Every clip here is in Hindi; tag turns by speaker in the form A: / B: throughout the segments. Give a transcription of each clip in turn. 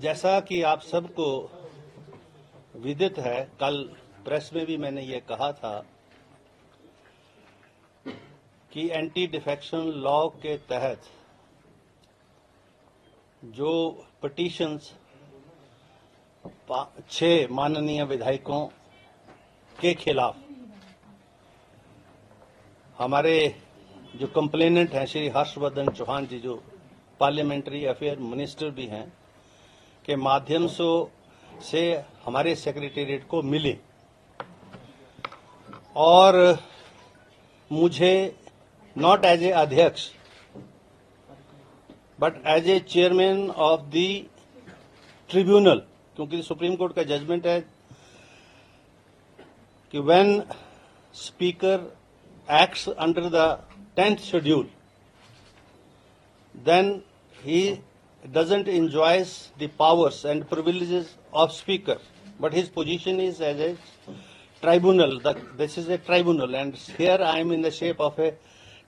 A: जैसा कि आप सबको विदित है, कल प्रेस में भी मैंने ये कहा था कि एंटी डिफेक्शन लॉ के तहत जो पिटीशंस 6 माननीय विधायकों के खिलाफ हमारे जो कंप्लेनेंट हैं श्री हर्षवर्धन चौहान जी, जो पार्लियामेंट्री अफेयर मिनिस्टर भी हैं, के माध्यम से हमारे सेक्रेटेरिएट को मिले और मुझे नॉट एज ए अध्यक्ष but as a chairman of the tribunal, क्योंकि सुप्रीम कोर्ट का जजमेंट है कि when speaker acts under the 10th schedule, then he doesn't enjoy the powers and privileges of speaker, but his position is as a tribunal. This is a tribunal, and here I am in the shape of a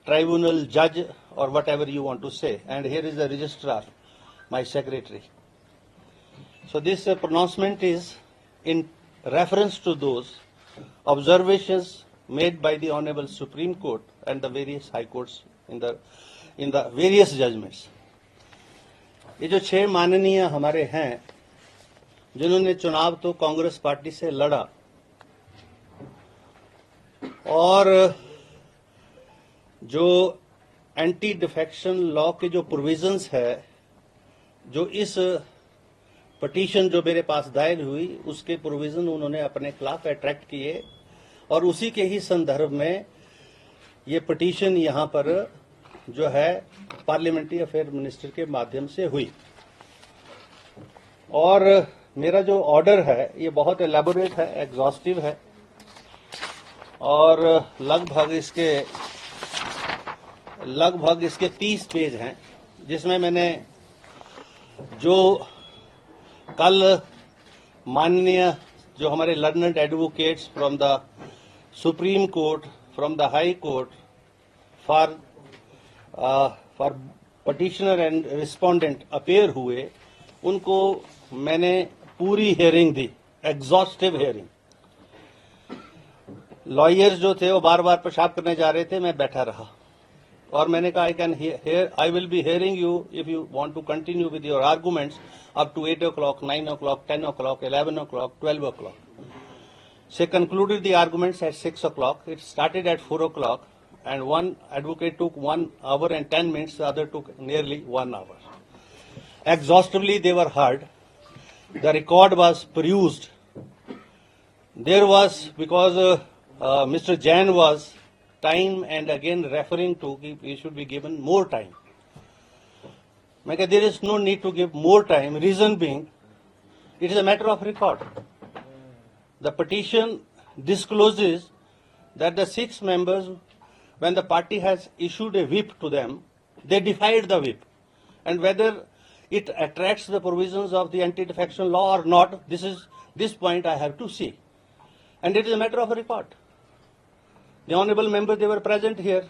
A: tribunal judge or whatever you want to say, and here is the registrar, my secretary. So this pronouncement is in reference to those observations made by the Honorable Supreme Court and the various High Courts in the various judgments. ये जो 6 माननीय हमारे हैं जिन्होंने चुनाव तो कांग्रेस पार्टी से लड़ा और जो एंटी डिफेक्शन लॉ के जो प्रोविजंस है, जो इस पिटीशन जो मेरे पास दायर हुई उसके प्रोविजन उन्होंने अपने खिलाफ अट्रैक्ट किए और उसी के ही संदर्भ में ये पिटीशन यहां पर जो है पार्लियामेंट्री अफेयर मिनिस्टर के माध्यम से हुई। और मेरा जो ऑर्डर है ये बहुत एलैबोरेट है, एग्जॉस्टिव है और लगभग इसके 30 पेज हैं, जिसमें मैंने जो कल माननीय जो हमारे learned advocates from the supreme court, from the high court for petitioner and respondent appear हुए, उनको मैंने पूरी हियरिंग दी, एग्जॉस्टिव हियरिंग। लॉयर्स जो थे वो बार बार पेशाब करने जा रहे थे, मैं बैठा रहा और मैंने कहा I will be hearing you if you want to continue with your arguments up to 8 o'clock, 9 o'clock, 10 o'clock, 11 o'clock, 12 o'clock. She concluded the arguments at 6 o'clock. It started at 4 o'clock, and one advocate took 1 hour and 10 minutes, the other took nearly 1 hour. Exhaustively they were heard. The record was perused. There was, because Mr. Jain was time and again referring to we should be given more time. There is no need to give more time. Reason being, it is a matter of record. The petition discloses that the 6 members, when the party has issued a whip to them, they defied the whip. And whether it attracts the provisions of the anti-defection law or not, this point I have to see. And it is a matter of record. The honorable members, they were present here.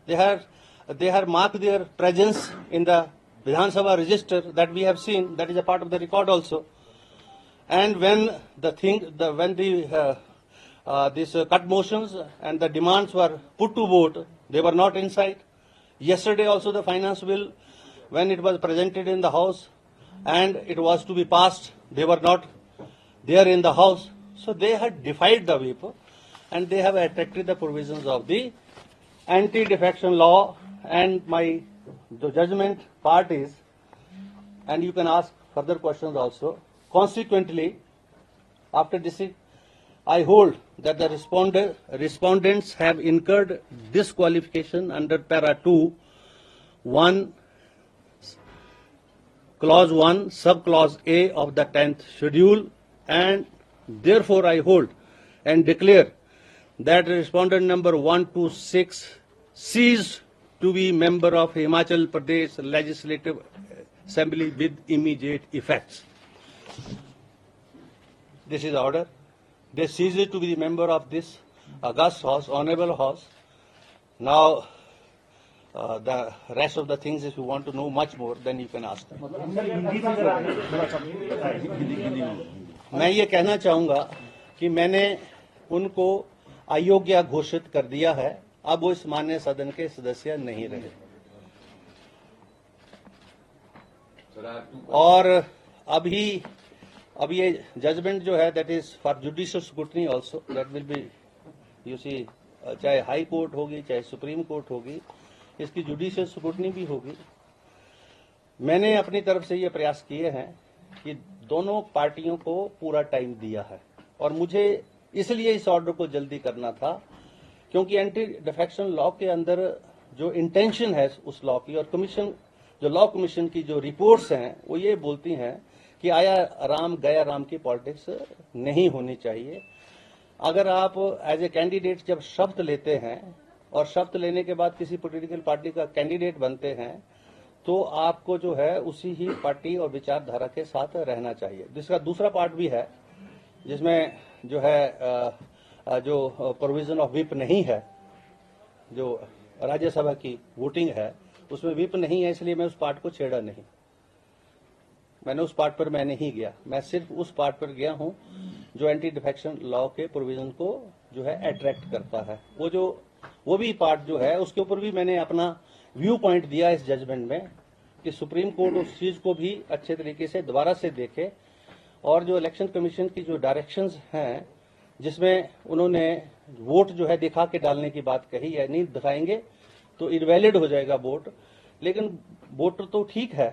A: They have marked their presence in the Vidhan Sabha register that we have seen. That is a part of the record also. And when these cut motions and the demands were put to vote, they were not inside. Yesterday also the finance bill, when it was presented in the House and it was to be passed, they were not there in the House. So they had defied the whip and they have attracted the provisions of the anti-defection law. And the judgment part is, and you can ask further questions also. Consequently, after this, I hold that the respondents have incurred disqualification under para 2, 1, clause 1, subclause A of the 10th schedule, and therefore I hold and declare that respondent number 126 ceased to be member of Himachal Pradesh Legislative Assembly with immediate effects. This is the order. They ceased to be the member of this august House, honorable House. Now, the rest of the things, if you want to know much more, then you can ask them. मैं ये कहना चाहूंगा कि मैंने उनको अयोग्य घोषित कर दिया है, अब वो इस माननीय सदन के सदस्य नहीं रहे। और अब ये जजमेंट जो है, that is for judicial scrutiny also, that will be, you see, चाहे हाई कोर्ट होगी चाहे सुप्रीम कोर्ट होगी, इसकी जुडिशियल स्क्रूटनी भी होगी। मैंने अपनी तरफ से ये प्रयास किए हैं कि दोनों पार्टियों को पूरा टाइम दिया है, और मुझे इसलिए इस ऑर्डर को जल्दी करना था क्योंकि एंटी डिफेक्शन लॉ के अंदर जो इंटेंशन है उस लॉ की, और कमीशन, जो लॉ कमीशन की जो रिपोर्ट्स हैं, वो ये बोलती हैं कि आया राम गया राम की पॉलिटिक्स नहीं होनी चाहिए। अगर आप एज ए कैंडिडेट जब शपथ लेते हैं और शपथ लेने के बाद किसी पॉलिटिकल पार्टी का कैंडिडेट बनते हैं, तो आपको जो है उसी ही पार्टी और विचारधारा के साथ रहना चाहिए। जिसका दूसरा पार्ट भी है, जिसमें जो है जो प्रोविजन ऑफ व्हिप नहीं है, जो राज्यसभा की वोटिंग है उसमें व्हिप नहीं है, इसलिए मैं उस पार्ट को छेड़ा नहीं। मैंने उस पार्ट पर मैं नहीं गया, मैं सिर्फ उस पार्ट पर गया हूं जो एंटी डिफेक्शन लॉ के प्रोविजन को जो है अट्रैक्ट करता है। वो भी पार्ट जो है उसके ऊपर भी मैंने अपना व्यू पॉइंट दिया इस जजमेंट में कि सुप्रीम कोर्ट उस चीज को भी अच्छे तरीके से दोबारा से देखे, और जो इलेक्शन कमीशन की जो डायरेक्शंस हैं, जिसमें उन्होंने वोट जो है दिखा के डालने की बात कही है, नहीं दिखाएंगे तो इनवैलिड हो जाएगा वोट। लेकिन वोटर तो ठीक है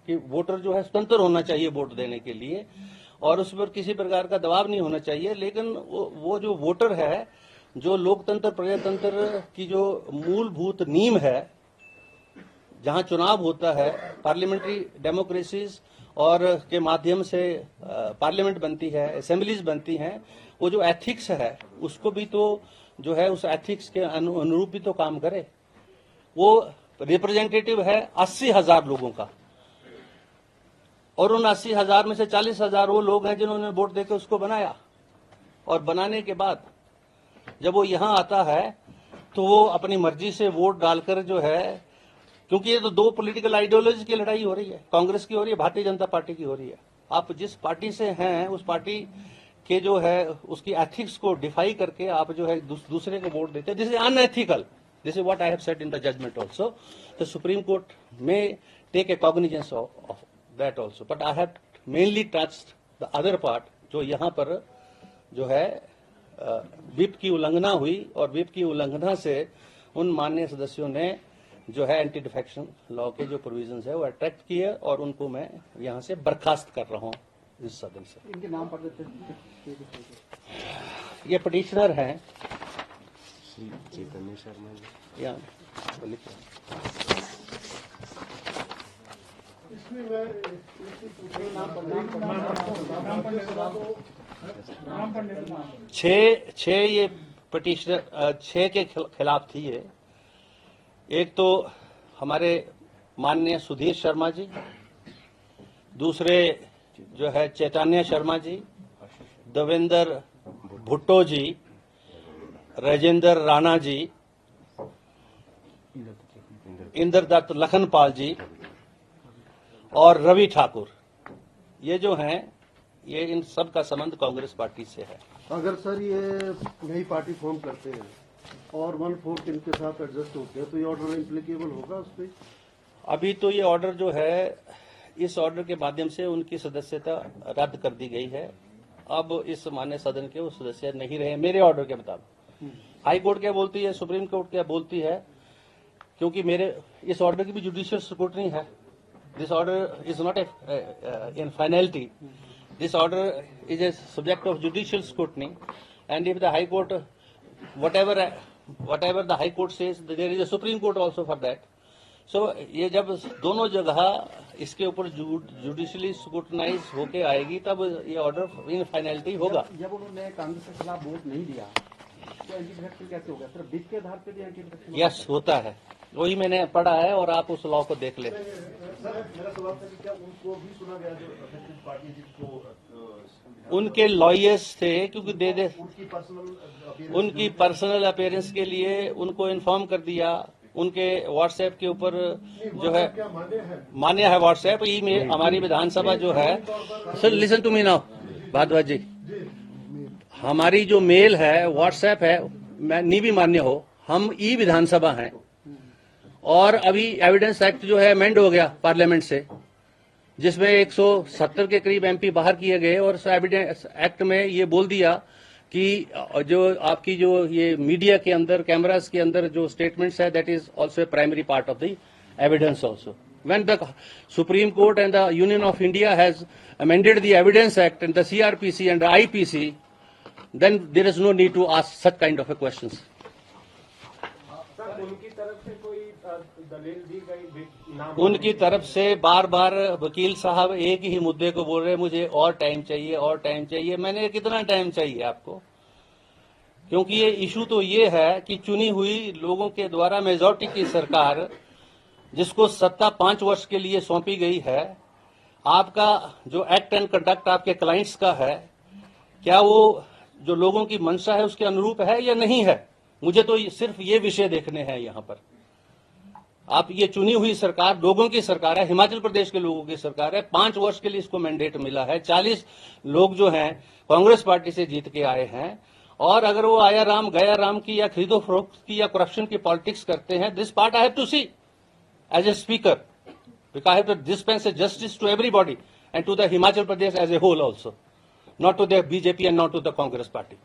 A: कि वोटर जो है स्वतंत्र होना चाहिए वोट देने के लिए, और उस पर किसी प्रकार का दबाव नहीं होना चाहिए। लेकिन वो जो वोटर है, जो लोकतंत्र प्रजातंत्र की जो मूलभूत नींव है, जहां चुनाव होता है, पार्लियामेंट्री डेमोक्रेसीज और के माध्यम से पार्लियामेंट बनती है, असेंबलीज बनती हैं, वो जो एथिक्स है उसको भी तो जो है उस एथिक्स के अनुरूप भी तो काम करे। वो रिप्रेजेंटेटिव है 80,000 लोगों का, और उन 80,000 में से 40,000 वो लोग हैं जिन्होंने वोट देकर उसको बनाया, और बनाने के बाद जब वो यहां आता है तो वो अपनी मर्जी से वोट डालकर जो है, क्योंकि ये तो दो पॉलिटिकल आइडियोलॉजी की लड़ाई हो रही है, कांग्रेस की हो रही है, भारतीय जनता पार्टी की हो रही है। आप जिस पार्टी से हैं उस पार्टी के जो है उसकी एथिक्स को डिफाई करके आप जो है दूसरे को वोट देते हैं। This is unethical, this is what I have said in the judgement also. The supreme court में take a cognizance of that also, but I have mainly touched the other part, जो यहाँ पर जो है व्हिप की उल्लंघना हुई, और व्हिप की उल्लंघना से उन माननीय सदस्यों ने जो है एंटी डिफेक्शन लॉ के जो प्रोविजंस है वो अट्रैक्ट किए, और उनको मैं यहाँ से बर्खास्त कर रहा हूँ इस सदन से।
B: इनके नाम पढ़ देते हैं।
A: ये पिटिशनर हैं
C: श्री चैतन्य शर्मा जी।
A: या लिखिए। छह ये पिटिशनर 6 के खिलाफ थी ये। एक तो हमारे माननीय सुधीर शर्मा जी, दूसरे जो है चैतन्य शर्मा जी, देवेंद्र भुट्टो जी, राजेंद्र राणा जी, इंद्रदत्त लखनपाल जी और रवि ठाकुर। ये जो हैं, ये इन सब का संबंध कांग्रेस पार्टी से है।
B: अगर सर ये नई पार्टी फॉर्म करते हैं और 1/4 इनके साथ एडजस्ट होते हैं, तो ये ऑर्डर इम्प्लीकेबल होगा उस पर?
A: अभी तो ये ऑर्डर जो है, इस ऑर्डर के माध्यम से उनकी सदस्यता रद्द कर दी गई है। अब इस माननीय सदन के वो सदस्य नहीं रहे मेरे ऑर्डर के मुताबिक। हाई कोर्ट क्या बोलती है, सुप्रीम कोर्ट क्या बोलती है, क्योंकि मेरे इस ऑर्डर की भी जुडिशियल स्क्रूटनी है। This order is not in finality, this order is a subject of judicial scrutiny, and if the high court whatever the high court says, there is a supreme court also for that. So ये जब दोनों जगह इसके ऊपर जुडिशियली स्क्रूटनाइज होके आएगी, तब ये ऑर्डर इन फाइनलिटी होगा।
B: जब उन्होंने कांग्रेस के खिलाफ वोट नहीं दिया तो एंटी डिफेक्शन कैसे होगा? सिर्फ विप के आधार पर भी एंटी डिफेक्शन?
A: यस, होता है, वही मैंने पढ़ा है, और आप उस लॉ को देख ले।
B: मेरा सवाल था कि क्या उनको भी सुना गया जो अफेक्टेड पार्टी जिसको
A: उनके लॉयर्स थे, क्योंकि
B: उनकी पर्सनल
A: पर्सनल अपीयरेंस के लिए उनको इन्फॉर्म कर दिया उनके व्हाट्सएप के ऊपर जो है
B: क्या मान्य है?
A: मान्य है व्हाट्सएप ईमेल। हमारी विधानसभा जो है, sir listen to me now Bhardwaj ji, हमारी जो मेल है व्हाट्सएप है, मैं नहीं भी मान्य हो, हम ई विधानसभा हैं और अभी एविडेंस एक्ट जो है अमेंड हो गया पार्लियामेंट से, जिसमें 170 के करीब एमपी बाहर किए गए और उस एविडेंस एक्ट में ये बोल दिया कि जो आपकी जो ये मीडिया के अंदर कैमरास के अंदर जो स्टेटमेंट्स है that is also a primary part of the evidence also. When the Supreme Court and the Union of India has amended the Evidence Act and the CRPC and the IPC, then there is no need to ask such kind of a questions.
C: उनकी तरफ से कोई दलील दी गई नाम?
A: उनकी तरफ से बार बार वकील साहब एक ही मुद्दे को बोल रहे हैं, मुझे और टाइम चाहिए और टाइम चाहिए। मैंने कितना टाइम चाहिए आपको? क्योंकि ये इशू तो ये है कि चुनी हुई लोगों के द्वारा मेजॉरिटी की सरकार, जिसको सत्ता 5 वर्ष के लिए सौंपी गई है, आपका जो एक्ट एंड कंडक्ट आपके क्लाइंट्स का है, क्या वो जो लोगों की मंशा है उसके अनुरूप है या नहीं है? मुझे तो सिर्फ ये विषय देखने हैं यहाँ पर। आप ये चुनी हुई सरकार लोगों की सरकार है, हिमाचल प्रदेश के लोगों की सरकार है, 5 वर्ष के लिए इसको मैंडेट मिला है। 40 लोग जो हैं कांग्रेस पार्टी से जीत के आए हैं, और अगर वो आया राम गया राम की या खरीदो फरोख्त की या करप्शन की पॉलिटिक्स करते हैं, this part I have to see as a speaker, because I have to dispense a justice to everybody and to the Himachal Pradesh as a whole also, not to the BJP and not to the Congress party.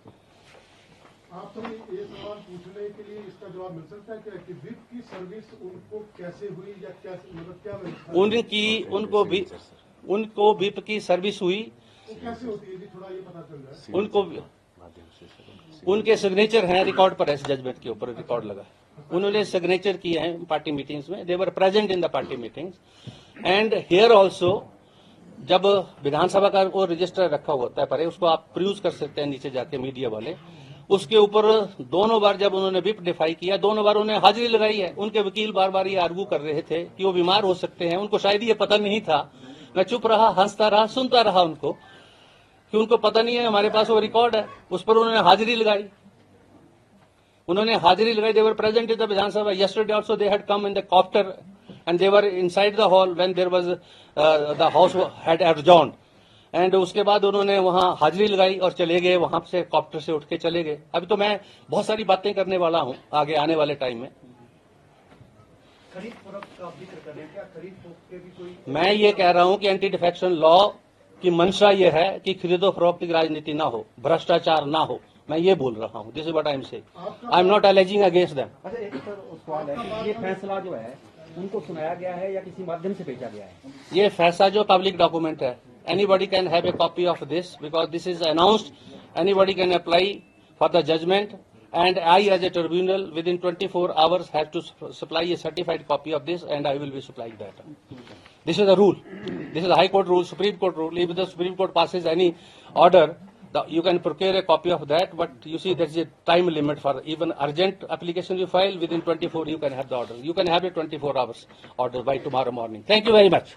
B: आपसे ये सवाल पूछने के लिए इसका जवाब मिल सकता है क्या कि विप की सर्विस उनको कैसे हुई या कैसे, मतलब क्या व्यवस्था?
A: उनको विप की सर्विस हुई,
B: वो कैसे होती है जी, थोड़ा ये पता चल जाए।
A: उनको उनके सिग्नेचर हैं, रिकॉर्ड पर है, जजमेंट के ऊपर रिकॉर्ड लगा, उन्होंने सिग्नेचर किए हैं पार्टी मीटिंग्स में, they were present in the party meetings and here also. जब विधानसभा का वो रजिस्टर रखा होता है परे, उसको आप प्रूव कर सकते हैं नीचे जाके मीडिया वाले, उसके ऊपर दोनों बार जब उन्होंने विप डिफाई किया, दोनों बार उन्होंने हाजिरी लगाई है। उनके वकील बार बार ये आर्गू कर रहे थे कि वो बीमार हो सकते हैं, उनको शायद ये पता नहीं था। मैं चुप रहा, हंसता रहा, सुनता रहा उनको, कि उनको पता नहीं है, हमारे पास वो रिकॉर्ड है। उस पर उन्होंने हाजिरी लगाई, they were present in the Vidhan Sabha. Yesterday also they had come in the copter and they were inside the hall when there was the house had adjourned. And उसके बाद उन्होंने वहां हाजिरी लगाई और चले गए, वहां से कॉप्टर से उठ के चले गए। अभी तो मैं बहुत सारी बातें करने वाला हूं आगे आने वाले टाइम में।
B: खरीद फरोख्त का जिक्र करें, क्या खरीद फरोख्त के भी कोई?
A: मैं ये कह रहा हूं कि एंटी डिफेक्शन लॉ की मंशा ये है कि खरीदो फरोख्त की राजनीति ना हो, भ्रष्टाचार ना हो। मैं ये बोल रहा हूँ, this is what I am saying. I am not aliasing against them.
D: अच्छा, एक सवाल है कि ये फैसला जो है उनको सुनाया गया है या किसी माध्यम से भेजा गया है?
A: ये फैसला जो पब्लिक डॉक्यूमेंट है, anybody can have a copy of this because this is announced, anybody can apply for the judgment and I as a tribunal within 24 hours have to supply a certified copy of this and I will be supplying that. This is the rule. This is the High Court rule, Supreme Court rule. If the Supreme Court passes any order, you can procure a copy of that, but you see there is a time limit for even urgent application you file within 24 you can have the order. You can have a 24 hours order by tomorrow morning. Thank you very much.